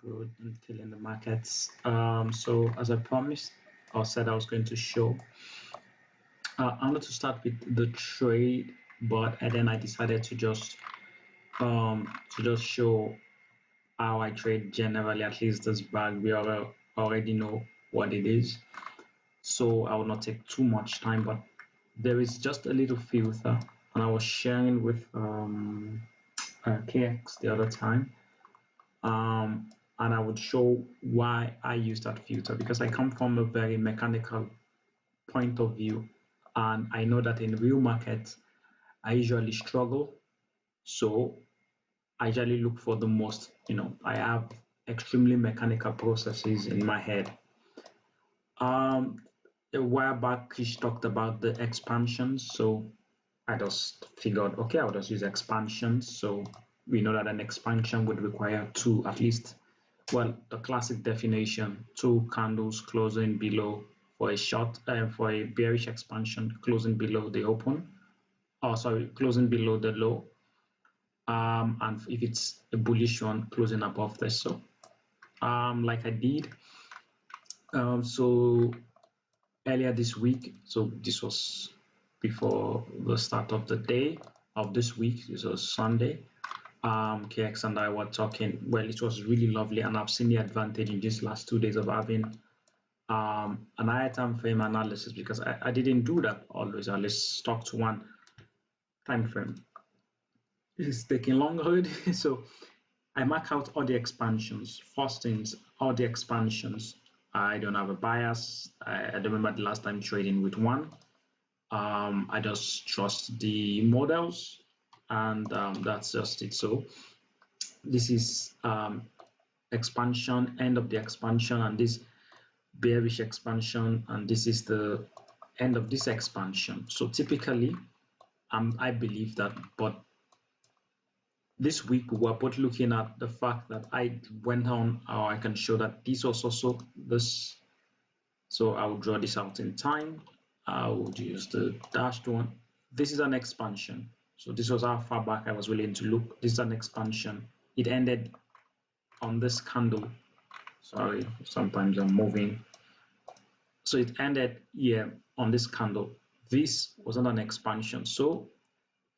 Good and killing the markets. So as I promised, or said I was going to show, I wanted to start with the trade, but and then I decided to just show how I trade generally. At least this bag, we already know what it is, so I will not take too much time. But there is just a little filter, and I was sharing with KX the other time. And I would show why I use that filter because I come from a very mechanical point of view, and I know that in real markets I usually struggle. So I usually look for the most, I have extremely mechanical processes in my head. A while back, Kish talked about the expansions, so I just figured, okay, I'll just use expansions. So we know that an expansion would require two, at least, well, the classic definition, two candles closing below for a short, for a bearish expansion, closing below the open, oh, sorry, closing below the low. And if it's a bullish one, closing above this. So, like I did, so earlier this week, so this was before the start of the day of this week, this was Sunday. KX and I were talking. Well, it was really lovely, and I've seen the advantage in these last 2 days of having an higher time frame analysis because I didn't do that always. I always stuck to one time frame. It's taking longer already. So I mark out all the expansions. First things, all the expansions. I don't have a bias. I remember the last time trading with one. I just trust the models, and that's just it. So this is expansion, end of the expansion, and this bearish expansion, and this is the end of this expansion. So typically, I believe that, but this week we were both looking at the fact that I went on, or I can show that this was also this. So I will draw this out in time. I would use the dashed one. This is an expansion. So this was how far back I was willing to look. This is an expansion. It ended on this candle. Sorry, sometimes I'm moving. So it ended here on this candle. This was not an expansion. So,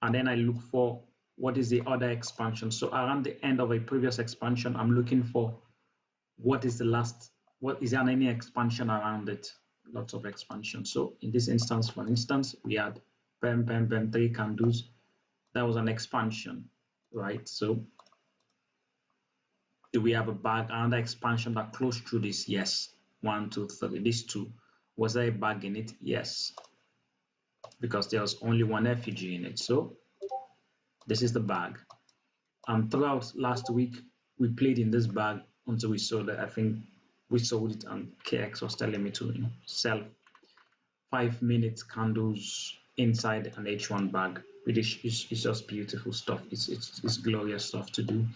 and then I look for what is the other expansion. So around the end of a previous expansion, I'm looking for what is the last, what is there any expansion around it? Lots of expansion. So in this instance, for instance, we had bam, bam, bam, 3 candles. That was an expansion, right? So do we have a bag, another expansion that closed through this? Yes. 1, 2, 3, these two. Was there a bag in it? Yes. Because there was only one effigy in it. So this is the bag. Throughout last week, we played in this bag until we sold it. I think we sold it, and KX was telling me to sell 5 minute candles inside an H1 bag. It's just beautiful stuff. It's glorious stuff to do.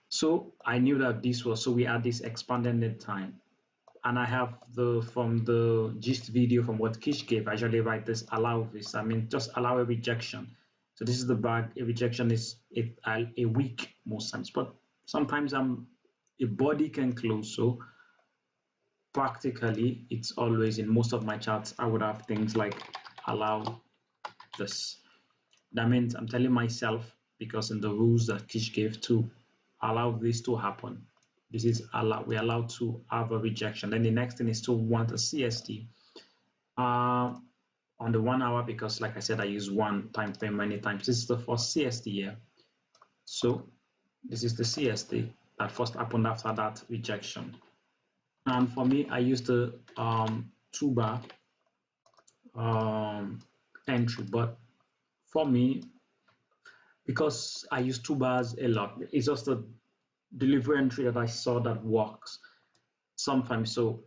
So I knew that this was, so we had this expanded time. And I have from the gist video from what Kish gave, I usually write this, allow this. I mean, just allow a rejection. So this is the bag. A rejection is a week most times, but sometimes a body can close. So practically, it's always in most of my charts, I would have things like allow this. That means I'm telling myself, because in the rules that Kish gave, to allow this to happen. This is we're allowed to have a rejection. Then the next thing is to want a CST on the 1 hour, because like I said, I use one time frame many times. This is the first CST here. So this is the CST that first happened after that rejection. And for me, I use the 2-bar entry, but for me, because I use 2 bars a lot, it's just the delivery entry that I saw that works sometimes. So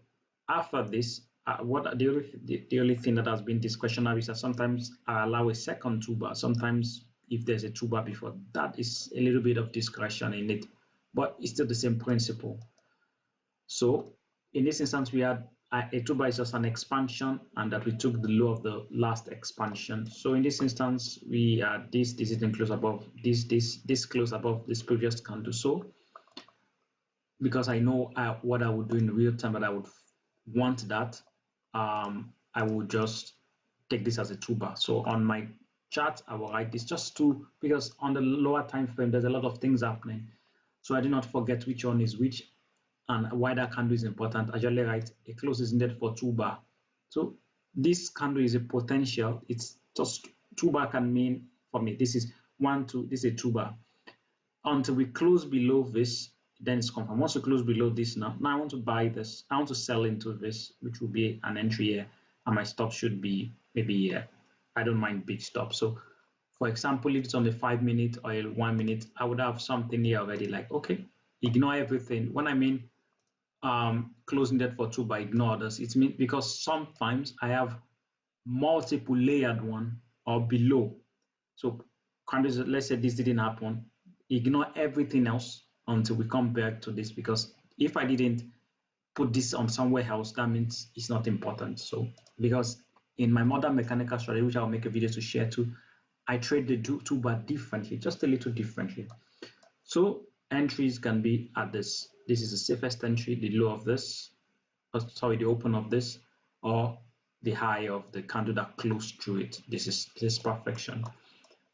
after this, the only thing that has been discretionary is that sometimes I allow a second 2-bar. Sometimes if there's a 2-bar before, that is a little bit of discretion in it, but it's still the same principle. So in this instance, we had a 2-bar is just an expansion, and that we took the low of the last expansion. So in this instance, we had this didn't close above this close above this previous candle. So because I know what I would do in real time, but I would want that, I would just take this as a toolbar. So on my chart, I will write this just to, because on the lower time frame, there's a lot of things happening. So I do not forget which one is which and why that candle is important. I usually write a close is needed for toolbar. So this candle is a potential. It's just toolbar can mean for me, this is 1, 2, this is a toolbar. Until we close below this, then it's confirmed. Once we close below this now I want to buy this. I want to sell into this, which will be an entry here, and my stop should be maybe here. I don't mind big stop. So for example, if it's on the 5-minute or a 1-minute, I would have something here already like, okay, ignore everything. When I mean closing that for two by ignore others, it means because sometimes I have multiple layered one or below. So let's say this didn't happen, ignore everything else until we come back to this, because if I didn't put this on somewhere else, that means it's not important. So because in my modern mechanical strategy, which I'll make a video to share too, I trade the two bar differently, just a little differently. So entries can be at this. This is the safest entry, the low of this, sorry, the open of this, or the high of the candle that closed through it. This is perfection.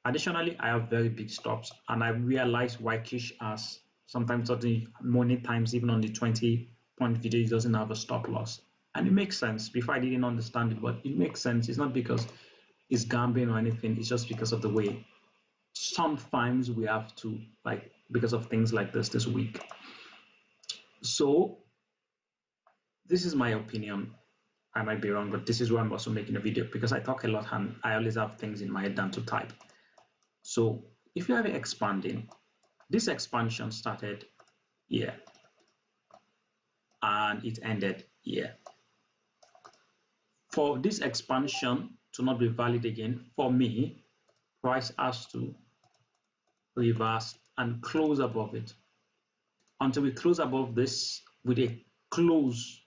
Additionally, I have very big stops, and I realize why Kish has sometimes many times even on the 20-point video, it doesn't have a stop loss. And it makes sense. Before I didn't understand it, but it makes sense. It's not because it's gambling or anything, it's just because of the way sometimes we have to, like, because of things like this week. So this is my opinion. I might be wrong, but this is why I'm also making a video, because I talk a lot and I always have things in my head than to type. So if you have it expanding, this expansion started here and it ended here. For this expansion to not be valid again, for me, price has to reverse and close above it. Until we close above this with a close,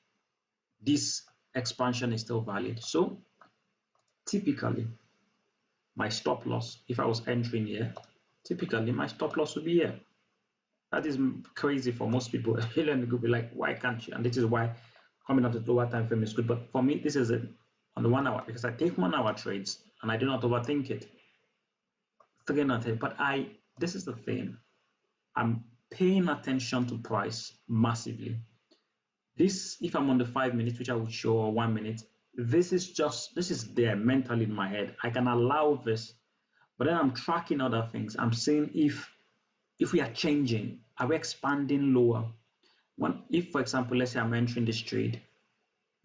this expansion is still valid. So typically my stop loss, if I was entering here, typically my stop loss would be here. That is crazy for most people. Here and go be like, why can't you? And this is why coming up the lower time frame is good. But for me, this is it on the 1 hour, because I take 1 hour trades and I do not overthink it. 3 nothing. But this is the thing. I'm paying attention to price massively. This, if I'm on the 5 minutes, which I would show, or 1 minute, this is there mentally in my head. I can allow this, but then I'm tracking other things. I'm seeing if we are changing, are we expanding lower? If, for example, let's say I'm entering this trade,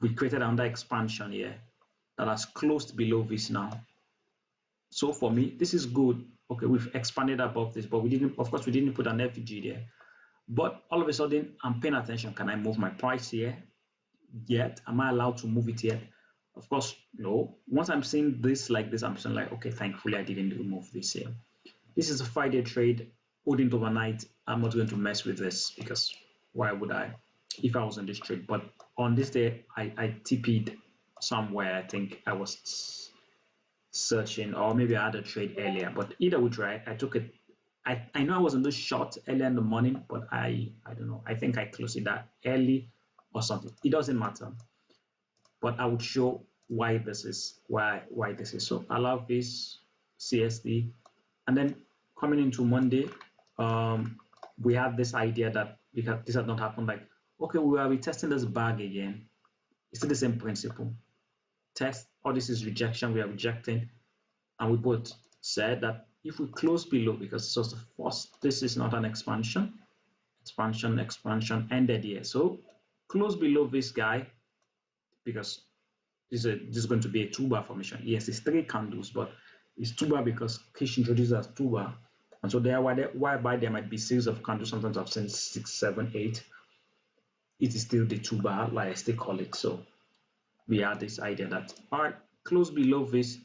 we created another expansion here that has closed below this now. So for me, this is good. Okay, we've expanded above this, but we didn't put an FG there. But all of a sudden, I'm paying attention. Can I move my price here yet? Am I allowed to move it yet? Of course, no. Once I'm seeing this like this, I'm saying like, okay, thankfully I didn't remove this here. This is a Friday trade, holding overnight. I'm not going to mess with this, because why would I if I was on this trade? But on this day, I TP'd somewhere. I think I was searching, or maybe I had a trade earlier. But either which way, I took it. I know I was on this short earlier in the morning, but I don't know. I think I closed it that early or something. It doesn't matter. But I would show why this is so. I love this CSD, and then coming into Monday, we had this idea that, because this had not happened, like, okay, we are retesting this bag again. It's still the same principle. Test, or this is rejection, we are rejecting, and we both said that if we close below, because this was the first, this is not an expansion ended here. So close below this guy, because this is going to be a 2-bar formation. Yes, it's 3 candles, but it's 2-bar because Kish introduced as 2-bar. And so there, whereby there might be series of candles, sometimes I've seen 6, 7, 8. It is still the 2-bar, like I still call it. So we had this idea that, all right, close below this,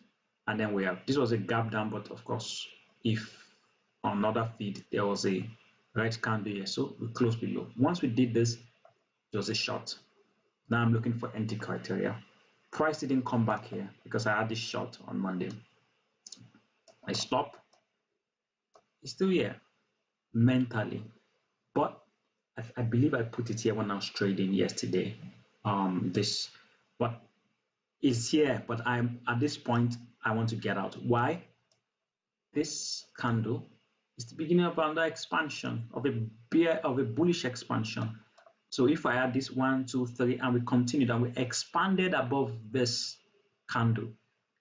and then we have, this was a gap down, but of course, if on another feed there was a red candle here, so we close below. Once we did this, it was a short. Now I'm looking for entry criteria. Price didn't come back here because I had this short on Monday. I stop. It's still here mentally, but I believe I put it here when I was trading yesterday. This, but it's here, but I'm at this point I want to get out. Why? This candle is the beginning of another expansion, of a bullish expansion. So if I add this 1, 2, 3, and we continued and we expanded above this candle,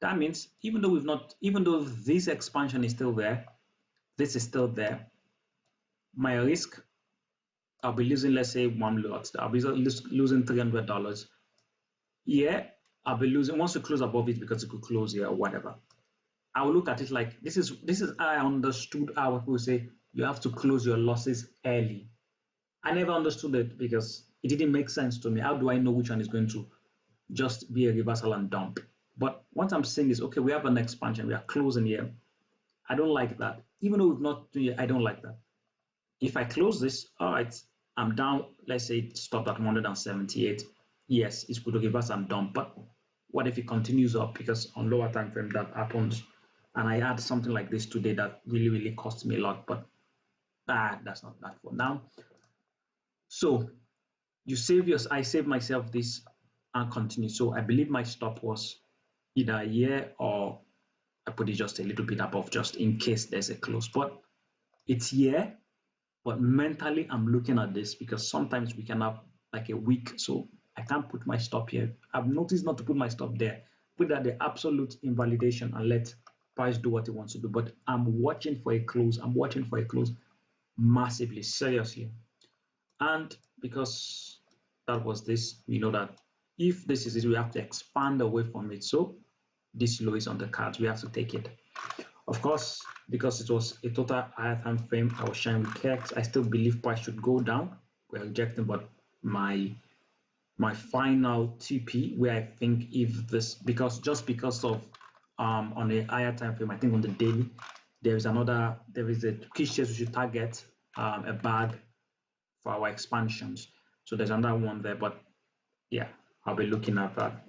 that means even though this expansion is still there, this is still there, my risk, I'll be losing, let's say, one lot. I'll be losing $300. Yeah, I'll be losing once we close above it because it could close here or whatever. I will look at it like this is how I understood how people say you have to close your losses early. I never understood it because it didn't make sense to me. How do I know which one is going to just be a reversal and dump? But what I'm saying is, okay, we have an expansion, we are closing here. I don't like that. Even though we've not doing it, I don't like that. If I close this, all right, I'm down, let's say it stopped at 178. Yes, it's good to reverse and dump, but what if it continues up? Because on lower time frame that happens, and I had something like this today that really cost me a lot, but that's not that for now. So you save yours, I save myself this and continue. So I believe my stop was either here or I put it just a little bit above just in case there's a close, but it's here. But mentally I'm looking at this because sometimes we can have like a week, so I can't put my stop here. I've noticed not to put my stop there, put that the absolute invalidation and let price do what it wants to do. But I'm watching for a close. I'm watching for a close massively, seriously. And because that was this, we know that if this is it, we have to expand away from it. So this low is on the cards. We have to take it. Of course, because it was a total higher time frame, I was sharing with KEX. I still believe price should go down. We're rejecting, but my final TP, where I think if this, because of on a higher time frame, I think on the daily, there is a key shares we should target a bag for our expansions. So there's another one there, but yeah, I'll be looking at that.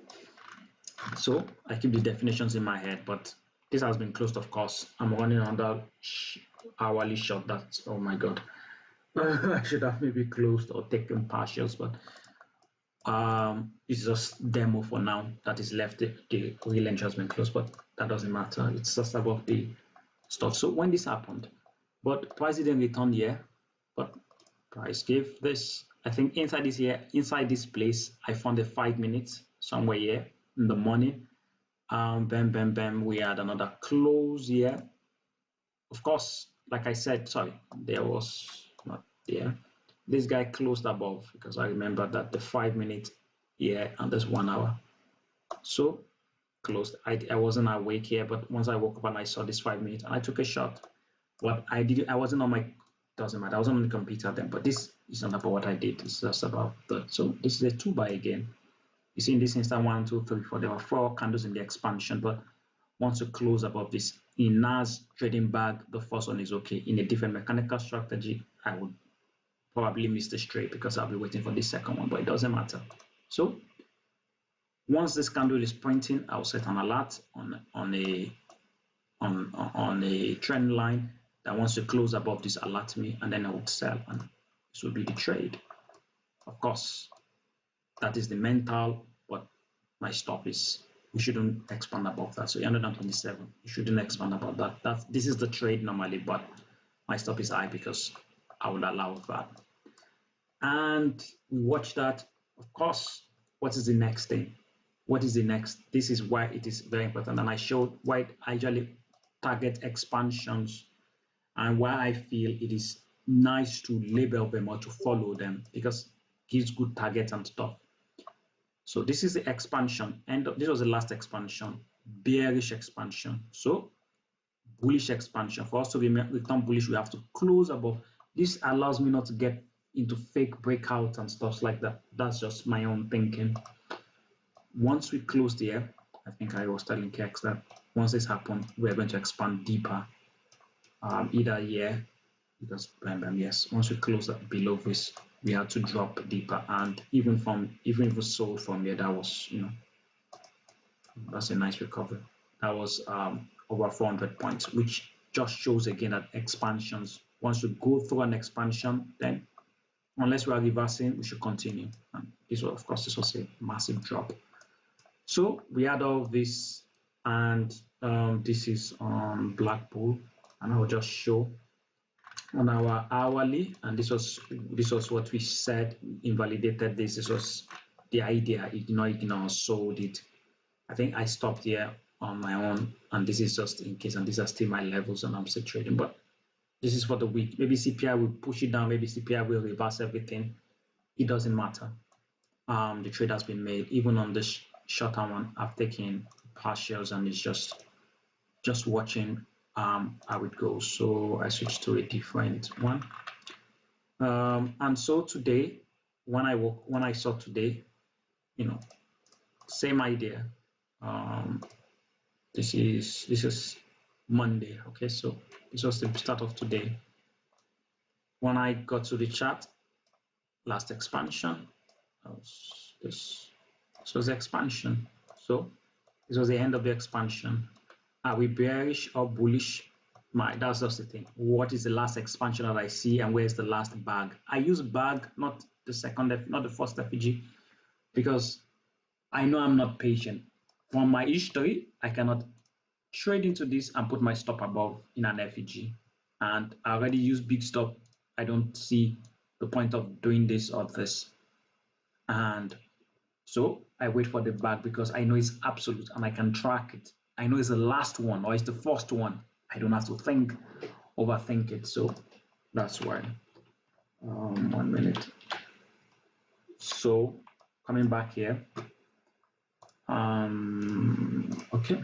So I keep the definitions in my head, but this has been closed, of course. I'm running under hourly short. That's, oh my god. I should have maybe closed or taken partials, but it's just demo for now that is left. The real entry has been closed, but that doesn't matter. It's just above the stuff. So when this happened, but price didn't return here, but price gave this, I think inside this place, I found a 5 minutes somewhere here in the morning. Bam, we had another close here. Of course, like I said, sorry, there was not there. This guy closed above because I remember that the 5 minutes here and this 1 hour. So closed. I wasn't awake here, but once I woke up and I saw this 5 minutes and I took a shot. What I did, I wasn't on my, doesn't matter, I wasn't on the computer then, but this is not about what I did. It's just about that. So this is a 2 buy again. You see in this instance 1, 2, 3, 4. There were 4 candles in the expansion, but once you close above this in NAS trading bag, the first one is okay. In a different mechanical strategy, I would probably miss this trade because I'll be waiting for this second one, but it doesn't matter. So once this candle is pointing, I'll set an alert on a trend line that wants to close above this, alert me, and then I would sell, and this will be the trade. Of course, that is the mental, but my stop is we shouldn't expand above that. So 127, you shouldn't expand above that. This is the trade normally, but my stop is high because I would allow that. And we watch that. Of course, what is the next thing? What is the next? This is why it is very important. And I showed why I usually target expansions and why I feel it is nice to label them or to follow them because it gives good targets and stuff. So this is the expansion, and this was the last expansion, bearish expansion. So bullish expansion. For us to return bullish, we have to close above. This allows me not to get into fake breakouts and stuff like that. That's just my own thinking. Once we closed here, I think I was telling KEX that once this happened, we're going to expand deeper, either here, because yes, once we close that below this, we had to drop deeper, and even if we sold from here, that was, that's a nice recovery. That was over 400 points, which just shows again that expansions, once you go through an expansion, then unless we are reversing, we should continue. And this was, of course, this was a massive drop. So we had all this, and this is on Blackpool, and I will just show on our hourly, and this was what we said invalidated this. This was the idea. Ignore, sold it. I think I stopped here on my own, and this is just in case, and these are still my levels, and I'm still trading. But this is for the week. Maybe CPI will push it down. Maybe CPI will reverse everything. It doesn't matter. The trade has been made. Even on this shorter one, I've taken partials, and it's just watching how it goes. So I switched to a different one. And so today, when I saw today, same idea. This is Monday. Okay, so this was the start of today. When I got to the chart, last expansion, this was the expansion. So this was the end of the expansion. Are we bearish or bullish? That's just the thing. What is the last expansion that I see, and where's the last bag? I use bag, not the first FEG, because I know I'm not patient. From my history, I cannot trade into this and put my stop above in an FEG. And I already use big stop. I don't see the point of doing this or this. And so I wait for the bag because I know it's absolute and I can track it. I know it's the last one or it's the first one. I don't have to overthink it. So that's why. 1 minute. So coming back here. Okay.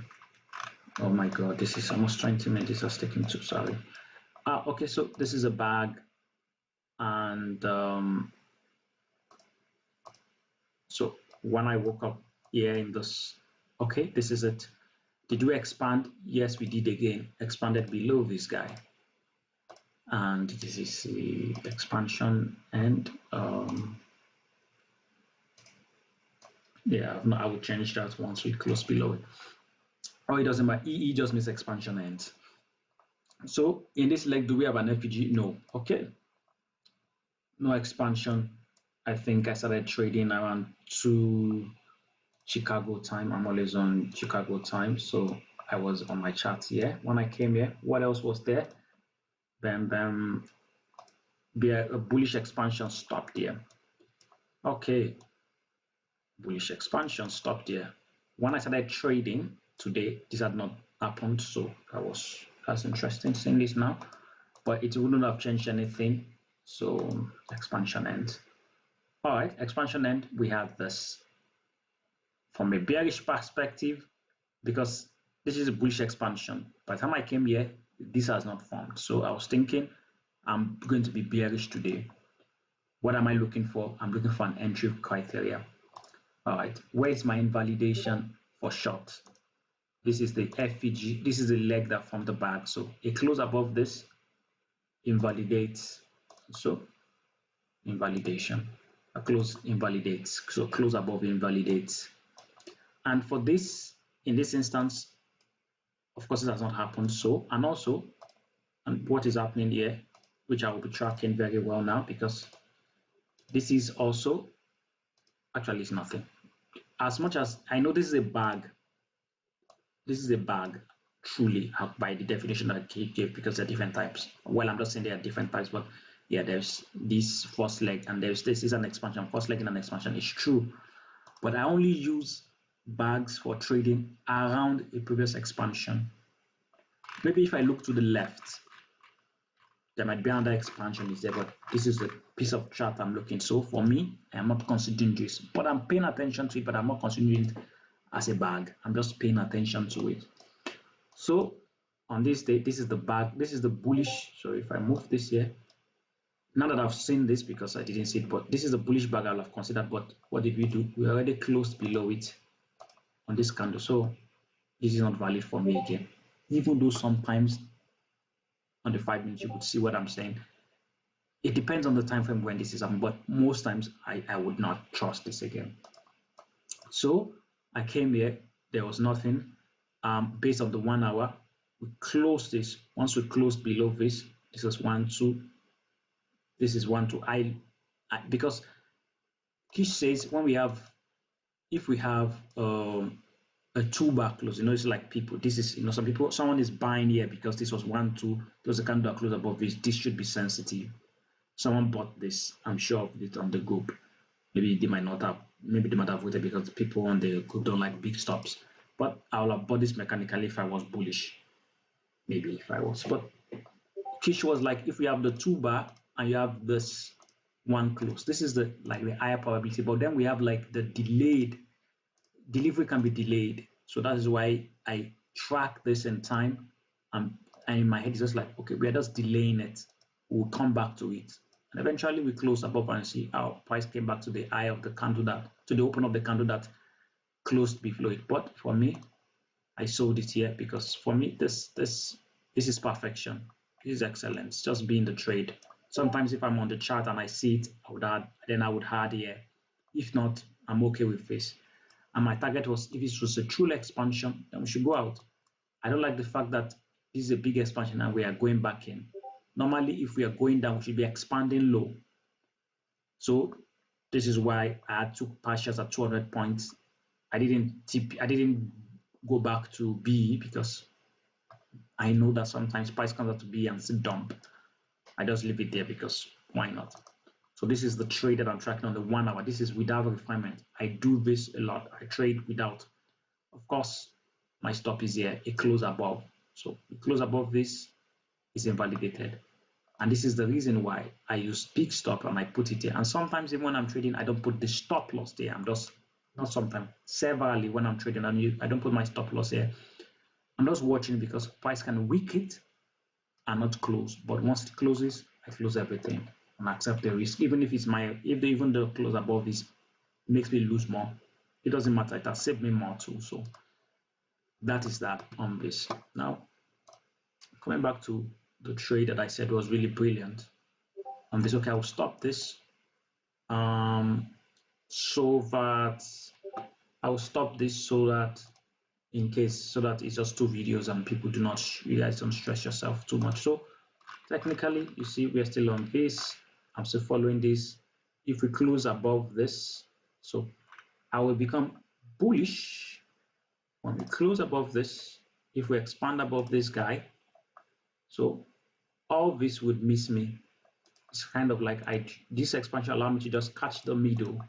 Oh my God, this is almost 20 minutes. This is taking too. Sorry. Okay, so this is a bag, and so when I woke up here in this, okay, this is it. Did we expand? Yes, we did again. Expanded below this guy. And this is the expansion, and yeah, I will change that once we close below it. Oh, it doesn't matter. EE just means expansion ends. So in this leg, do we have an FEG? No. Okay. No expansion. I think I started trading around 2 Chicago time. I'm always on Chicago time, so I was on my chart here. When I came here, what else was there? Bam, a bullish expansion stopped here. Okay, bullish expansion stopped here. When I started trading today, this had not happened, so that's interesting seeing this now, but it wouldn't have changed anything. So expansion ends. All right, expansion end. We have this from a bearish perspective, because this is a bullish expansion. By the time I came here, this has not formed. So I was thinking I'm going to be bearish today. What am I looking for? I'm looking for an entry criteria. All right, where is my invalidation for short? This is the FEG. This is the leg that formed the bag. So a close above this invalidates. So invalidation. A close invalidates. So close above invalidates. And for this, in this instance, of course, it has not happened. So, and also, and what is happening here, which I will be tracking very well now, because this is also, actually it's nothing. As much as I know this is a bag, truly, by the definition that I gave, because there are different types. Well, I'm just saying there are different types, but yeah, there's this first leg, and this is an expansion. First leg and an expansion is true, but I only use bags for trading around a previous expansion. Maybe if I look to the left, there might be another expansion is there, but this is the piece of chart I'm looking. So for me, I'm not considering this, but I'm paying attention to it, but I'm not considering it as a bag. I'm just paying attention to it. So on this day, this is the bag, this is the bullish. So if I move this here, now that I've seen this, because I didn't see it, but this is a bullish bag I'll have considered. But what did we do? We already closed below it on this candle. So this is not valid for me again. Even though sometimes on the 5 minutes you could see what I'm saying. It depends on the time frame when this is happening, but most times I would not trust this again. So I came here, there was nothing. Based on the 1 hour, we closed this. Once we closed below this, this is 1, 2. This is 1, 2. I because Kish says when we have, if we have a two-bar close, it's like people. This is, some people, someone is buying here because this was 1-2. There was a candle close above this. This should be sensitive. Someone bought this. I'm sure of it on the group. Maybe they might not have. Maybe they might have voted because people on the group don't like big stops. But I would have bought this mechanically if I was bullish. Maybe if I was. But Kish was like, if we have the two-bar and you have this one close, this is the higher probability. But then we have like the delayed. Delivery can be delayed, so that is why I track this in time, and in my head it's just like, okay, we are just delaying it, we'll come back to it, and eventually we close above and see our price came back to the eye of the candle, that to the open of the candle that closed below it. But for me, I sold it here because for me this is perfection. This is excellence, just being the trade. Sometimes if I'm on the chart and I see it, I would add here. If not, I'm okay with this. And my target was, if it was a true expansion, then we should go out. I don't like the fact that this is a big expansion and we are going back in. Normally, if we are going down, we should be expanding low. So this is why I took partials at 200 points. I didn't go back to B because I know that sometimes price comes out to B and it's a dump. I just leave it there because why not? So this is the trade that I'm tracking on the 1 hour. This is without refinement. I do this a lot. I trade without. Of course, my stop is here, a close above. So a close above this is invalidated. And this is the reason why I use big stop and I put it here. And sometimes even when I'm trading, I don't put the stop loss there. I'm just, not sometimes, severally when I'm trading, I don't put my stop loss here. I'm just watching because price can wick it and not close. But once it closes, I close everything and accept the risk, even if even the close above this makes me lose more. It doesn't matter, it has saved me more too. So that is that on this. Now coming back to the trade that I said was really brilliant on this. Okay, I'll stop this so that I'll stop this so that it's just 2 videos and you guys don't stress yourself too much. So technically, you see, we are still on this. I'm still following this. If we close above this, so I will become bullish when we close above this. If we expand above this guy, so all this would miss me. It's kind of like this expansion allowed me to just catch the middle.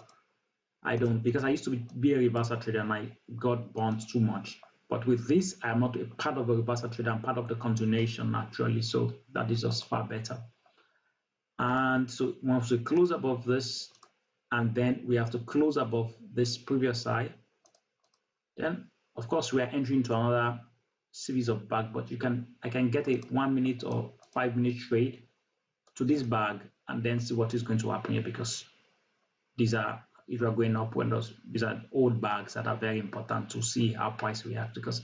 Because I used to be a reversal trader and I got burned too much. But with this, I'm not a part of a reversal trader. I'm part of the continuation naturally. So that is just far better. And so once we close above this, and then we have to close above this previous high, then of course we are entering into another series of bag. But I can get a 1 minute or 5 minute trade to this bag and then see what is going to happen here, because if you are going up, these are old bags that are very important to see how price reacts, because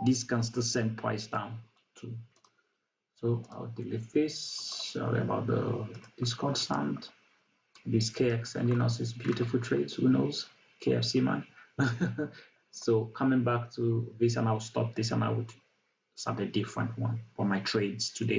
this can still send price down too. So I'll delete this. Sorry about the Discord sound. This KX sending us his beautiful trades. Who knows? KFC man. So coming back to this, and I'll stop this and I would start a different one for my trades today.